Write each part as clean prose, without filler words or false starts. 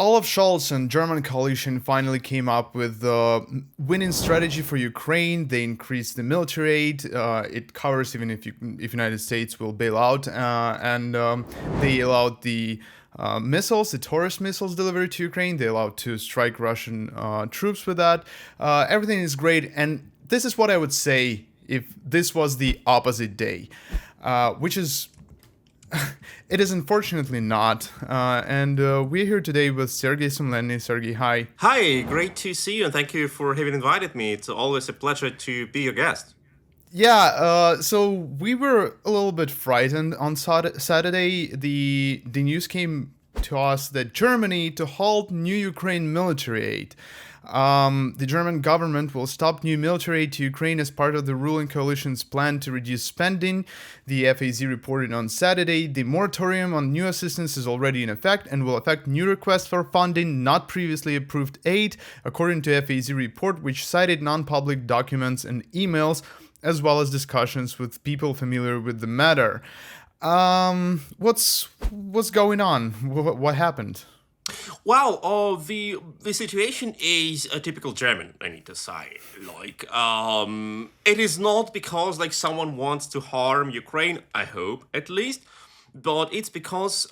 Olaf Scholz and German coalition finally came up with the winning strategy for Ukraine. They increased the military aid. It covers even if United States will bail out, and they allowed the missiles, the Taurus missiles delivered to Ukraine. They allowed to strike Russian troops with that. Everything is great, and this is what I would say if this was the opposite day, which is it is unfortunately not. And we're here today with Sergej Sumlenny. Sergej, hi. Hi, great to see you, and thank you for having invited me. It's always a pleasure to be your guest. Yeah, so we were a little bit frightened on Saturday. The news came to us that Germany to halt new Ukraine military aid. The German government will stop new military aid to Ukraine as part of the ruling coalition's plan to reduce spending. The FAZ reported on Saturday the moratorium on new assistance is already in effect and will affect new requests for funding, not previously approved aid, according to FAZ report, which cited non-public documents and emails, as well as discussions with people familiar with the matter. What's going on? What happened? Well, the situation is a typical German, I need to say. It is not because someone wants to harm Ukraine, I hope at least, but it's because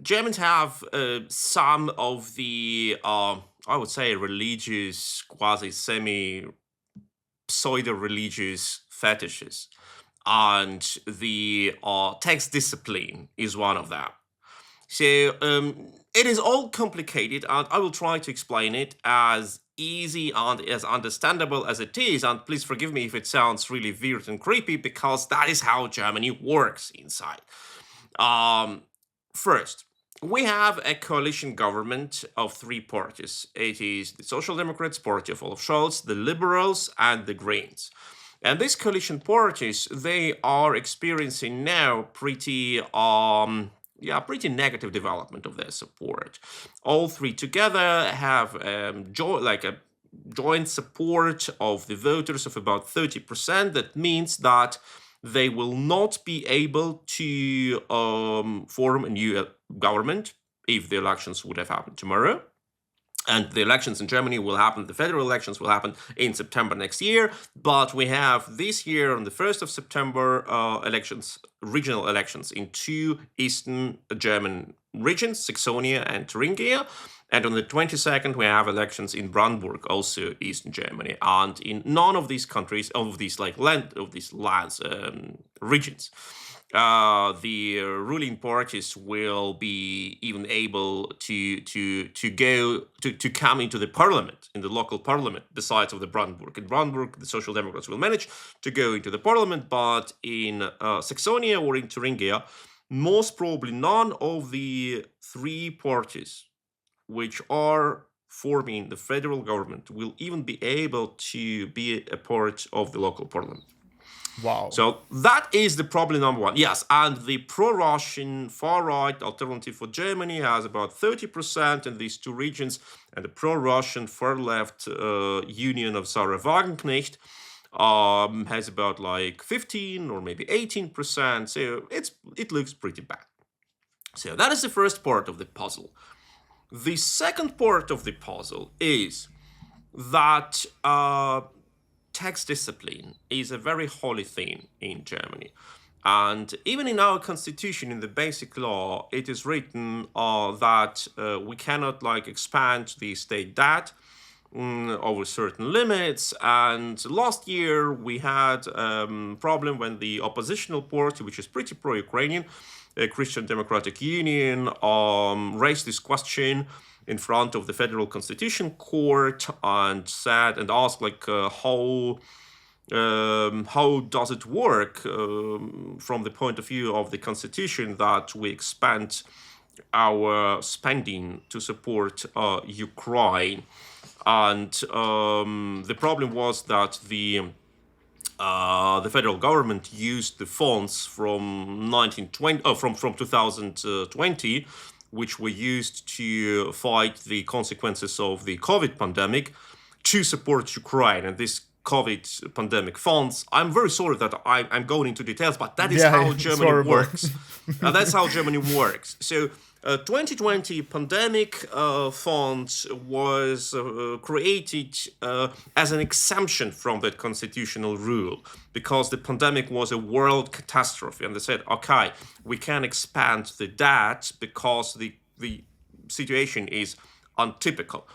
Germans have some of the I would say religious, quasi semi pseudo-religious fetishes, and the tax discipline is one of them. So it is all complicated, and I will try to explain it as easy and as understandable as it is. And please forgive me if it sounds really weird and creepy, because that is how Germany works inside. First, we have a coalition government of three parties. It is the Social Democrats, party of Olaf Scholz, the Liberals, and the Greens. And these coalition parties, they are experiencing now pretty negative development of their support. All three together have a joint support of the voters of about 30%. That means that they will not be able to form a new government if the elections would have happened tomorrow. And the elections in Germany will happen, the federal elections will happen in September next year. But we have this year, on the 1st of September, regional elections in two eastern German regions, Saxony and Thuringia. And on the 22nd, we have elections in Brandenburg, also eastern Germany. And in none of these countries, regions, the ruling parties will be even able to come into the parliament, in the local parliament, besides of the Brandenburg. In Brandenburg, the Social Democrats will manage to go into the parliament, but in Saxony or in Thuringia, most probably none of the three parties which are forming the federal government will even be able to be a part of the local parliament. Wow. So that is the problem number one. Yes, and the pro-Russian far-right Alternative for Germany has about 30% in these two regions, and the pro-Russian far-left Union of Sarah Wagenknecht has about 15 or maybe 18%. So it looks pretty bad. So that is the first part of the puzzle. The second part of the puzzle is that tax discipline is a very holy thing in Germany. And even in our constitution, in the basic law, it is written that we cannot expand the state debt over certain limits. And last year we had a problem when the oppositional party, which is pretty pro-Ukrainian, Christian Democratic Union, raised this question in front of the Federal Constitution Court and asked how does it work from the point of view of the Constitution that we expand our spending to support Ukraine. And the problem was that the federal government used the funds from 2020, which were used to fight the consequences of the COVID pandemic, to support Ukraine. And this COVID pandemic funds. I'm very sorry that I'm going into details, but that is Yeah, how it's Germany horrible. works. That's how Germany works. So 2020 pandemic fund was created as an exemption from that constitutional rule because the pandemic was a world catastrophe. And they said, okay, we can expand the debt because the situation is untypical.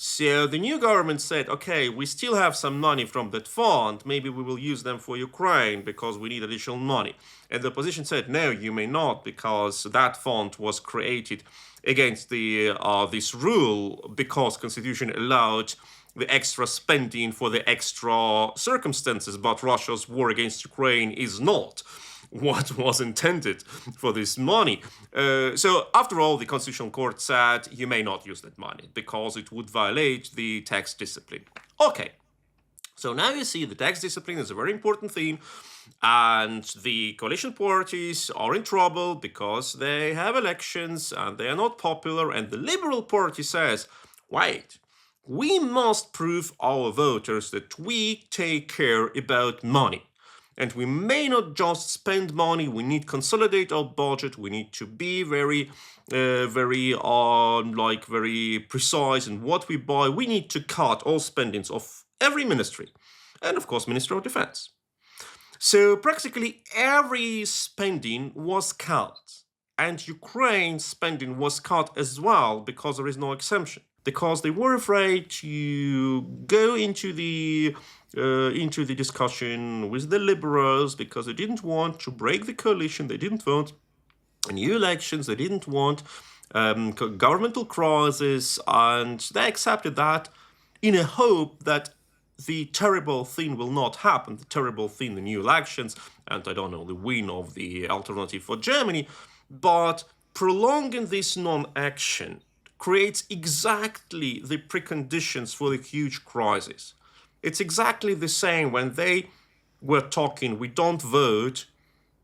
So the new government said, okay, we still have some money from that fund. Maybe we will use them for Ukraine because we need additional money. And the opposition said, no, you may not, because that fund was created against this rule because Constitution allowed the extra spending for the extra circumstances, but Russia's war against Ukraine is not what was intended for this money. So after all, the Constitutional Court said you may not use that money because it would violate the tax discipline. Okay, so now you see the tax discipline is a very important theme, and the coalition parties are in trouble because they have elections and they are not popular, and the Liberal Party says, wait, we must prove our voters that we take care about money. And we may not just spend money, we need to consolidate our budget, we need to be very precise in what we buy. We need to cut all spendings of every ministry, and of course, Ministry of Defense. So practically every spending was cut, and Ukraine's spending was cut as well because there is no exemption. Because they were afraid to go into the discussion with the liberals, because they didn't want to break the coalition, they didn't want new elections, they didn't want governmental crisis, and they accepted that in a hope that the terrible thing will not happen, the terrible thing, the new elections, and I don't know, the win of the Alternative for Germany, but prolonging this non-action creates exactly the preconditions for the huge crisis. It's exactly the same when they were talking, we don't vote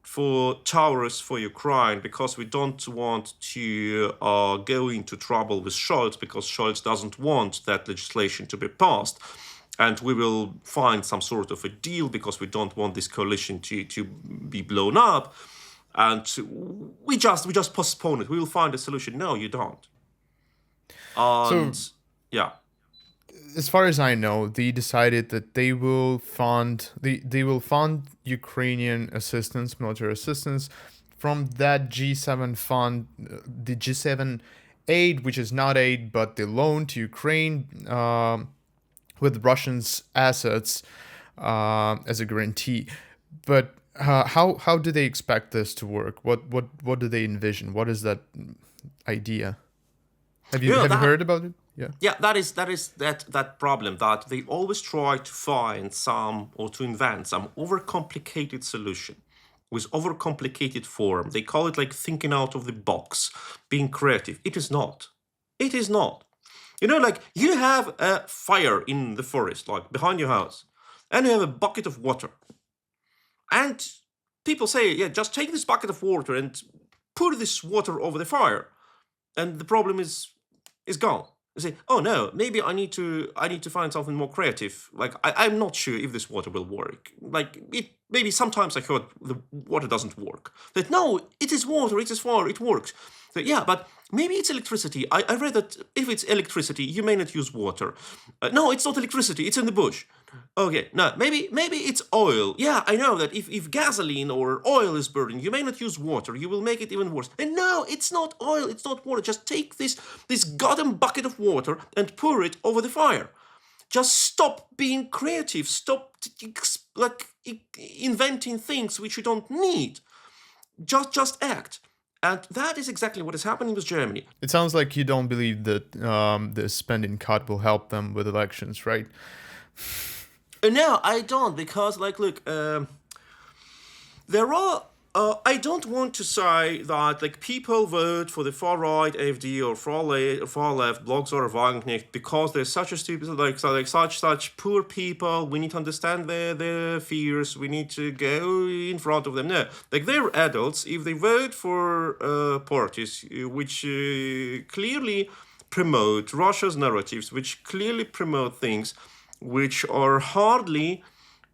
for towers for Ukraine because we don't want to go into trouble with Scholz, because Scholz doesn't want that legislation to be passed. And we will find some sort of a deal because we don't want this coalition to be blown up. And we just postpone it. We will find a solution. No, you don't. And So, yeah. as far as I know, they decided that they will fund Ukrainian assistance, military assistance, from that G7 fund, the G7 aid, which is not aid but the loan to Ukraine, with Russians' assets as a guarantee. But how do they expect this to work? What do they envision? What is that idea? Have you heard about it? Yeah. Yeah, that is that problem, that they always try to find some or to invent some overcomplicated solution with overcomplicated form. They call it like thinking out of the box, being creative. It is not. It is not. You know, like you have a fire in the forest, like behind your house, and you have a bucket of water. And people say, yeah, just take this bucket of water and pour this water over the fire, and the problem is gone. You say, oh no, maybe I need to find something more creative. Like I'm not sure if this water will work. Like maybe sometimes I heard the water doesn't work. That no, it is water, it is fire, it works. So, yeah, but maybe it's electricity. I read that if it's electricity, you may not use water. No, it's not electricity, it's in the bush. Okay, no, maybe it's oil. Yeah, I know that if gasoline or oil is burning, you may not use water. You will make it even worse. And no, it's not oil, it's not water. Just take this goddamn bucket of water and pour it over the fire. Just stop being creative. Stop inventing things which you don't need. Just act. And that is exactly what is happening with Germany. It sounds like you don't believe that the spending cut will help them with elections, right? No, I don't, because, like, look, there are. I don't want to say that like people vote for the far right AfD or far left Blogs or Wagenknecht because they're such a stupid such poor people. We need to understand their fears. We need to go in front of them. No, like they're adults. If they vote for parties which clearly promote Russia's narratives, which clearly promote things which are hardly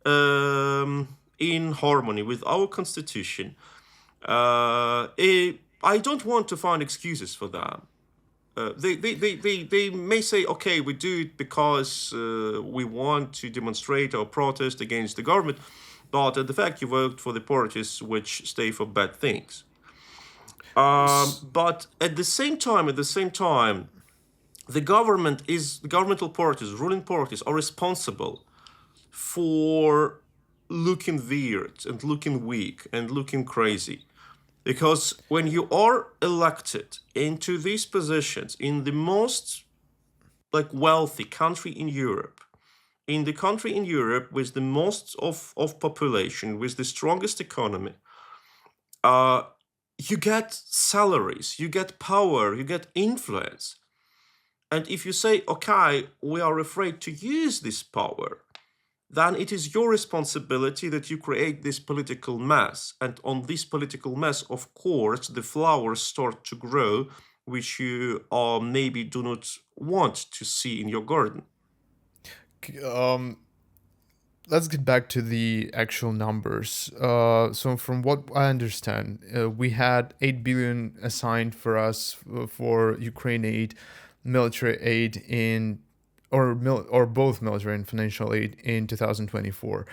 in harmony with our constitution. I don't want to find excuses for that. They may say, okay, we do it because we want to demonstrate our protest against the government, but the fact you vote for the parties which stay for bad things. But at the same time, the governmental parties, ruling parties, are responsible for looking weird and looking weak and looking crazy. Because when you are elected into these positions in the most wealthy country in Europe, in the country in Europe with the most of population, with the strongest economy, you get salaries, you get power, you get influence. And if you say, okay, we are afraid to use this power, then it is your responsibility that you create this political mess. And on this political mess, of course, the flowers start to grow, which you maybe do not want to see in your garden. Let's get back to the actual numbers. So, from what I understand, we had 8 billion assigned for us for Ukraine aid, military aid or both military and financial aid in 2024.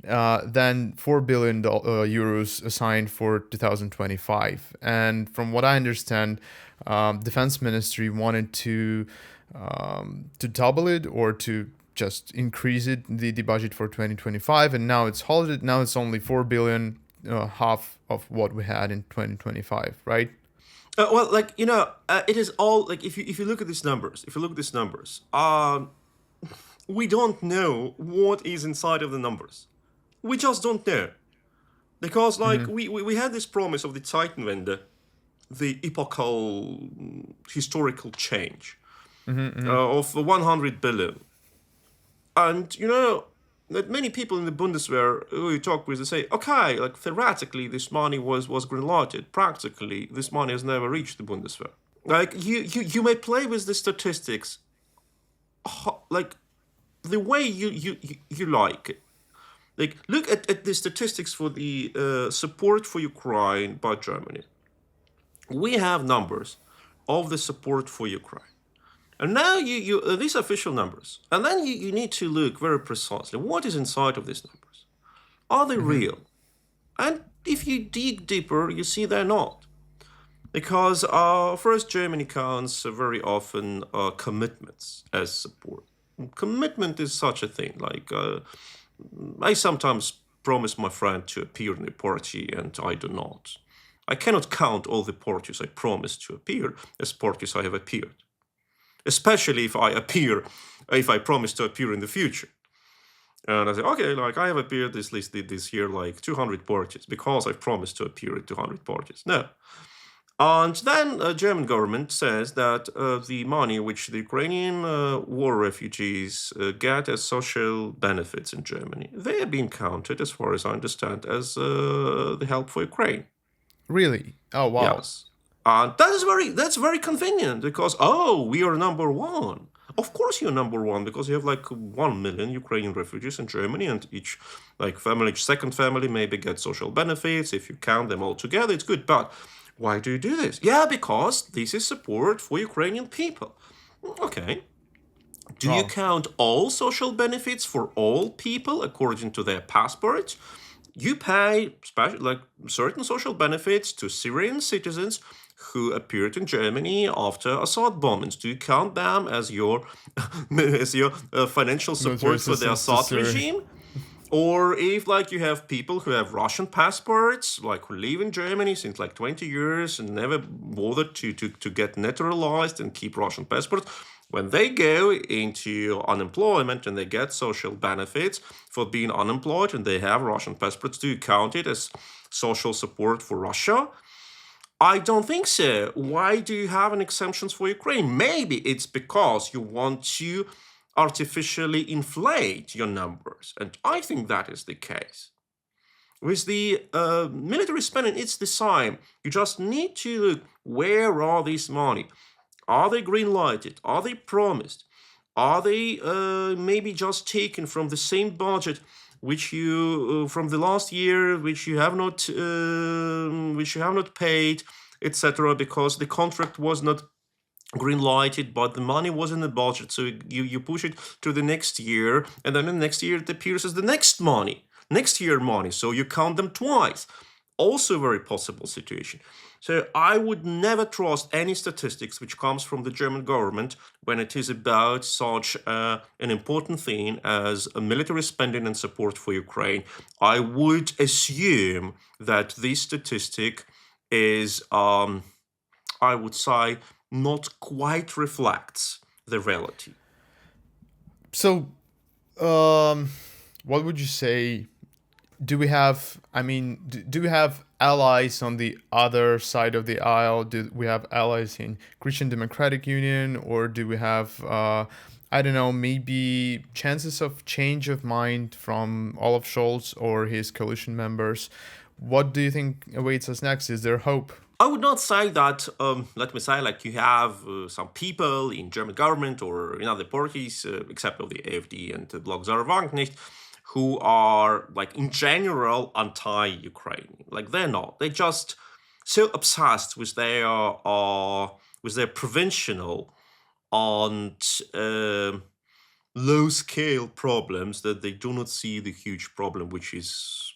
Then 4 billion euros assigned for 2025. And from what I understand, defense ministry wanted to double it or to just increase it, the budget for 2025, and now it's halted. Now it's only 4 billion, half of what we had in 2025, right? It is all if you look at these numbers, we don't know what is inside of the numbers. We just don't know, because we had this promise of the Zeitenwende, the epochal historical change of 100 billion. And that many people in the Bundeswehr who you talk with, they say, okay, theoretically this money was green-lighted. Practically, this money has never reached the Bundeswehr. You may play with the statistics, the way you like it. Look at the statistics for the support for Ukraine by Germany. We have numbers of the support for Ukraine. And now these are official numbers. And then you need to look very precisely what is inside of these numbers. Are they real? And if you dig deeper, you see they're not. Because first, Germany counts very often commitments as support. Commitment is such a thing. I sometimes promise my friend to appear in a party, and I do not. I cannot count all the parties I promised to appear as parties I have appeared. Especially if I promise to appear in the future. And I say, okay, I have appeared this year 200 parties because I promised to appear at 200 parties. No. And then the German government says that the money which the Ukrainian war refugees get as social benefits in Germany, they are being counted, as far as I understand, as the help for Ukraine. Really? Oh, wow. Yes. That's very convenient because, we are number one. Of course you're number one because you have 1 million Ukrainian refugees in Germany, and each second family maybe gets social benefits. If you count them all together, it's good. But why do you do this? Yeah, because this is support for Ukrainian people. Okay. Do you count all social benefits for all people according to their passports? You pay certain social benefits to Syrian citizens who appeared in Germany after Assad bombings. Do you count them as your financial support for the Assad regime? Or if you have people who have Russian passports, who live in Germany since 20 years and never bothered to get naturalized and keep Russian passports, when they go into unemployment and they get social benefits for being unemployed and they have Russian passports, do you count it as social support for Russia? I don't think so. Why do you have an exemptions for Ukraine? Maybe it's because you want to artificially inflate your numbers. And I think that is the case. With the military spending, it's the same. You just need to look, where are these money? Are they green-lighted? Are they promised? Are they maybe just taken from the same budget which you from the last year, which you have not paid, etc., because the contract was not green lighted, but the money was in the budget, so you push it to the next year, and then the next year it appears as the next year money, so you count them twice. Also a very possible situation. So I would never trust any statistics which comes from the German government when it is about such an important thing as a military spending and support for Ukraine. I would assume that this statistic is, I would say, not quite reflects the reality. So, what would you say? Do we have? I mean, do we have allies on the other side of the aisle? Do we have allies in Christian Democratic Union, or do we have? I don't know. Maybe chances of change of mind from Olaf Scholz or his coalition members. What do you think awaits us next? Is there hope? I would not say that, let me say, like you have some people in German government or in other parties, except of the AfD and the Block Zara Wagenknecht, who are, like, in general anti-Ukraine. Like, they're not. They're just so obsessed with their provincial and low-scale problems that they do not see the huge problem, which is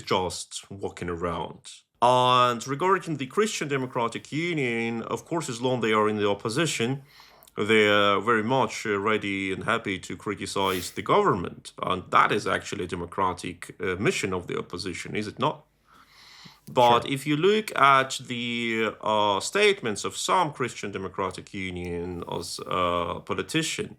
just walking around. And regarding the Christian Democratic Union, of course, as long as they are in the opposition, they are very much ready and happy to criticize the government. And that is actually a democratic mission of the opposition, is it not? But Sure. if you look at the statements of some Christian Democratic Union as politician,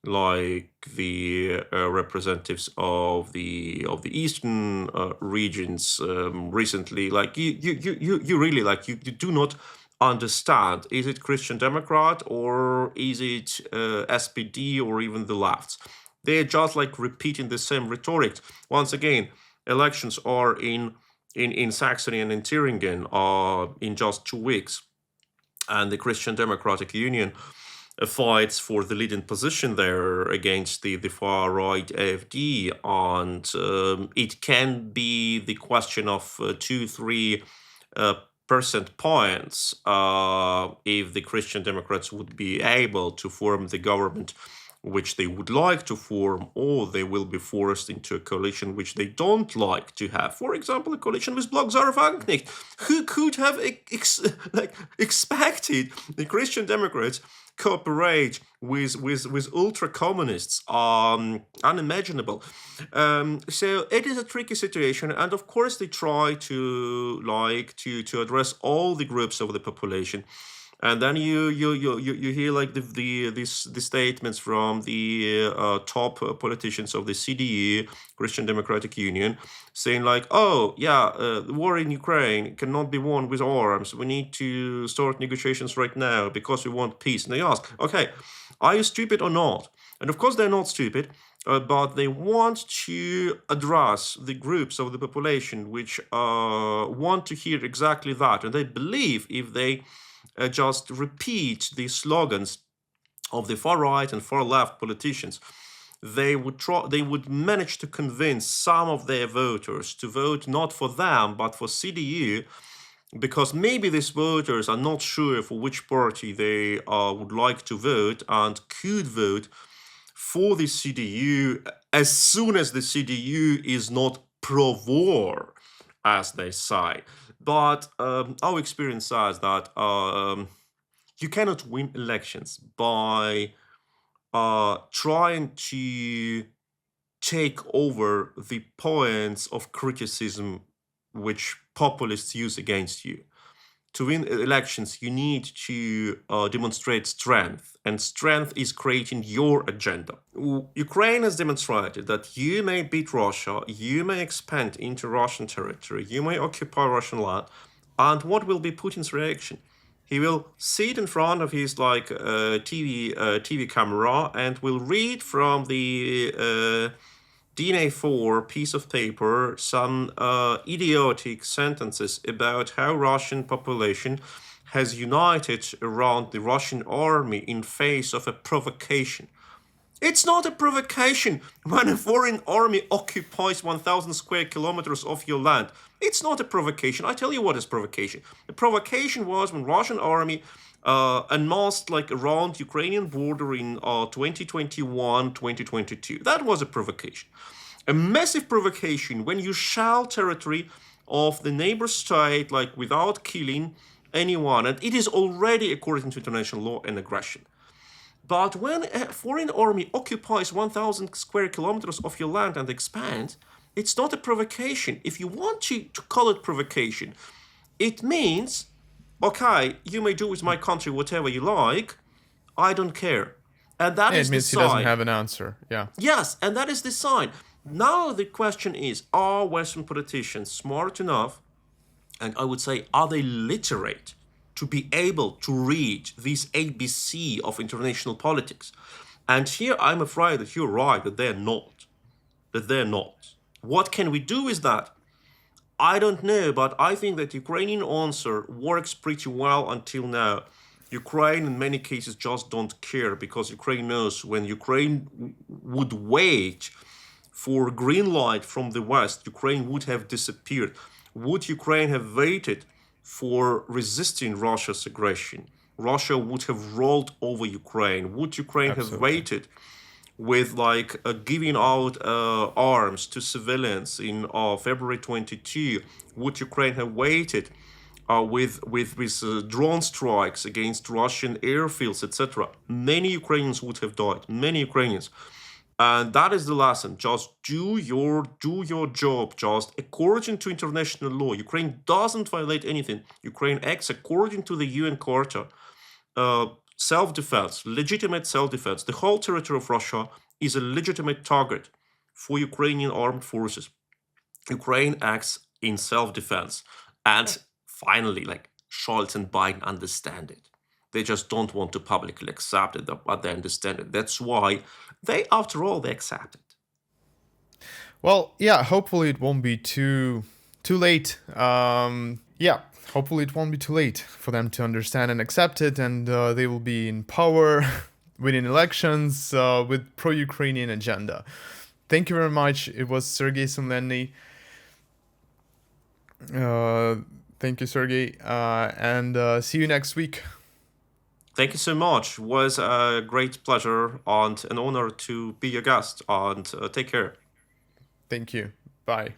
like the representatives of the eastern regions recently, like you really, like, you do not understand, is it Christian Democrat or is it SPD or even the lefts? They're just like repeating the same rhetoric. Once again, elections are in Saxony and in Thuringen in just 2 weeks, and the Christian Democratic Union fights for the leading position there against the far right AfD, and it can be the question of 2-3 percent points if the Christian Democrats would be able to form the government which they would like to form, or they will be forced into a coalition which they don't like to have. For example, a coalition with Block Zara Wagenknecht. Who could have expected the Christian Democrats cooperate with ultra communists? Unimaginable. So it is a tricky situation, and of course they try to address all the groups of the population. And then you hear like the statements from the top politicians of the CDU, Christian Democratic Union, saying like, oh yeah, the war in Ukraine cannot be won with arms. We need to start negotiations right now because we want peace. And they ask, okay, are you stupid or not? And of course they're not stupid, but they want to address the groups of the population which want to hear exactly that, and they believe if they just repeat the slogans of the far right and far left politicians, they would manage to convince some of their voters to vote not for them but for CDU, because maybe these voters are not sure for which party they would like to vote and could vote for the CDU as soon as the CDU is not pro-war, as they say. But our experience says that you cannot win elections by trying to take over the points of criticism which populists use against you. To win elections, you need to demonstrate strength, and strength is creating your agenda. Ukraine has demonstrated that you may beat Russia, you may expand into Russian territory, you may occupy Russian land, and what will be Putin's reaction? He will sit in front of his TV camera and will read from the DNA4 piece of paper some idiotic sentences about how Russian population has united around the Russian army in face of a provocation. It's not a provocation when a foreign army occupies 1,000 square kilometers of your land. It's not a provocation. I tell you what is provocation. The provocation was when Russian army amassed around Ukrainian border in 2021, 2022. That was a provocation. A massive provocation when you shell territory of the neighbor state without killing anyone. And it is already, according to international law, an aggression. But when a foreign army occupies 1,000 square kilometers of your land and expands, it's not a provocation. If you want to call it provocation, it means, okay, you may do with my country whatever you like, I don't care. And that is the sign. It means he doesn't have an answer, yeah. Yes, and that is the sign. Now the question is, are Western politicians smart enough, and I would say, are they literate to be able to read this ABC of international politics? And here I'm afraid that you're right, that they're not. What can we do with that? I don't know, but I think that Ukrainian answer works pretty well until now. Ukraine in many cases just don't care, because Ukraine knows when Ukraine would wait for green light from the West, Ukraine would have disappeared. Would Ukraine have waited for resisting Russia's aggression, Russia would have rolled over Ukraine. Would Ukraine have waited with giving out arms to civilians in February 22? Would Ukraine have waited with drone strikes against Russian airfields, etc.? Many Ukrainians would have died. Many Ukrainians. And that is the lesson. Just do your job, just according to international law. Ukraine doesn't violate anything. Ukraine acts according to the UN Charter. Self-defense, legitimate self-defense. The whole territory of Russia is a legitimate target for Ukrainian armed forces. Ukraine acts in self-defense. And finally, Scholz and Biden understand it. They just don't want to publicly accept it, but they understand it. That's why after all, they accept it. Well, yeah, hopefully it won't be too late. Hopefully it won't be too late for them to understand and accept it, and they will be in power, winning elections with pro-Ukrainian agenda. Thank you very much. It was Sergej Sumlenny. Thank you, Sergej, and see you next week. Thank you so much. It was a great pleasure and an honor to be your guest. And take care. Thank you. Bye.